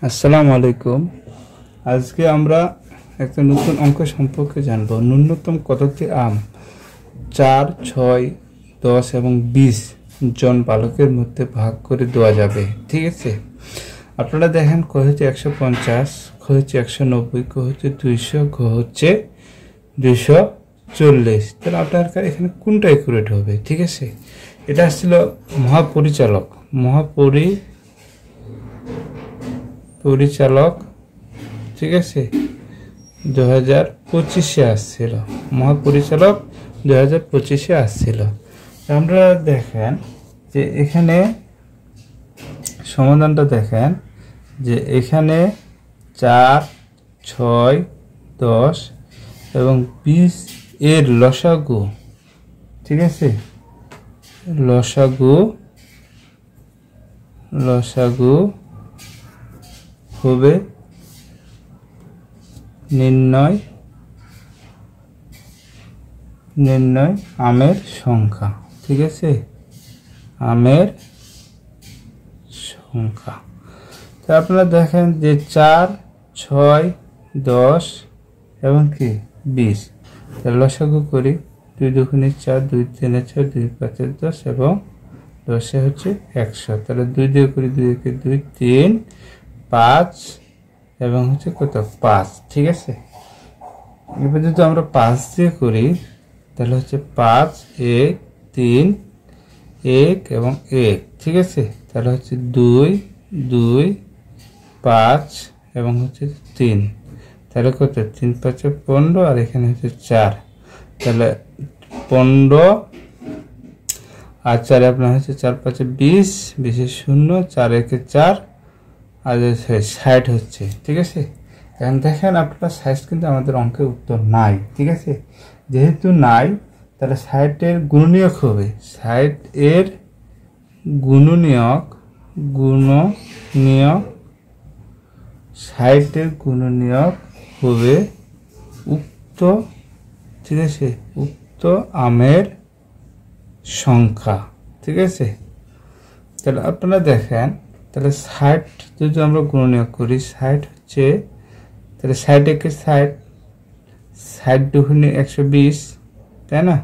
আসসালামু আলাইকুম। আজকে আমরা একটা নতুন অঙ্ক সম্পর্কে জানব। ন্যূনতম কতটি আম 4, 6, 10 এবং 20 জন বালকের মধ্যে ভাগ করে দেওয়া যাবে? ঠিক আছে, আপনারা দেখেন, ক হচ্ছে 150, খ হচ্ছে 190, ক হচ্ছে 200, ঘ হচ্ছে 240। তাহলে আপনার এখানে কোনটা একুরেট হবে? ঠিক আছে, এটা আসছিল মহাপরিচালক ঠিক আছে 2025-এ আসছিল। মহাপরিচালক 2025-এ আসছিল। আমরা দেখেন যে এখানে সমাধানটা দেখেন যে এখানে 4, 6, 10 এবং 20 এর লসাগু, ঠিক আছে, লসাগু হবে নির্ণয় আমের সংখ্যা। ঠিক আছে, আমের সংখ্যা। তো আপনারা দেখেন যে 4, 6, 10 এবং কি 20, লসাগু করি। 2 দুগুণে 4, 2 3 6, 2 5 10 এবং 10 হচ্ছে 100। তাহলে 2 দিয়ে করি, 2 একে 2, 3, 5 এবং হচ্ছে কত 5। ঠিক আছে, এবার যদি আমরা 5 দিয়ে করি তাহলে হচ্ছে 5, 1, 3, 1 এবং 1। ঠিক আছে, তাহলে হচ্ছে 2, 2, 5 এবং হচ্ছে 3। তাহলে কত 3 5 15 আর এখানে হচ্ছে 4। তাহলে 15 আর 4 আপনার হচ্ছে 4 5 20, 20 0, 4 1 4 আর 60 হচ্ছে। ঠিক আছে, এখন দেখেন আপনার 60 কিন্তু আমাদের অঙ্কের উত্তর নাই। ঠিক আছে, যেহেতু নাই তাহলে 60 এর গুণনীয়ক হবে, 60 এর গুণনীয়ক 60 এর গুণনীয়ক হবে উক্ত, ঠিক আছে, উক্ত আমের সংখ্যা। ঠিক আছে, তাহলে আপনারা দেখেন, তাহলে 60 যদি আমরা গুণনীয়ক করি, 60 হচ্ছে, তাহলে 60 একে 60, 60 দুগুণে 120, তাই না,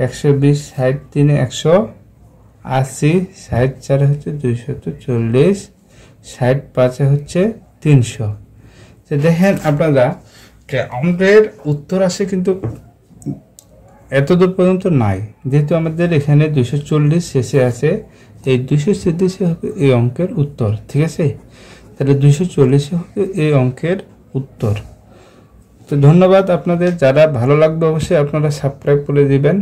120, 60 3 180, 60 4 হচ্ছে 240, 60 5 হচ্ছে 300। তো দেখেন আপনারা আমাদের উত্তর আসে কিন্তু এতদূর পর্যন্ত নাই, যেহেতু আমাদের এখানে 240 শেষে আছে, এই 240 হবে এই অঙ্কের উত্তর। ঠিক আছে, তাহলে 240 হবে এই অঙ্কের উত্তর। তো ধন্যবাদ আপনাদের। যারা ভালো লাগবে অবশ্যই আপনারা সাবস্ক্রাইব করে দিবেন।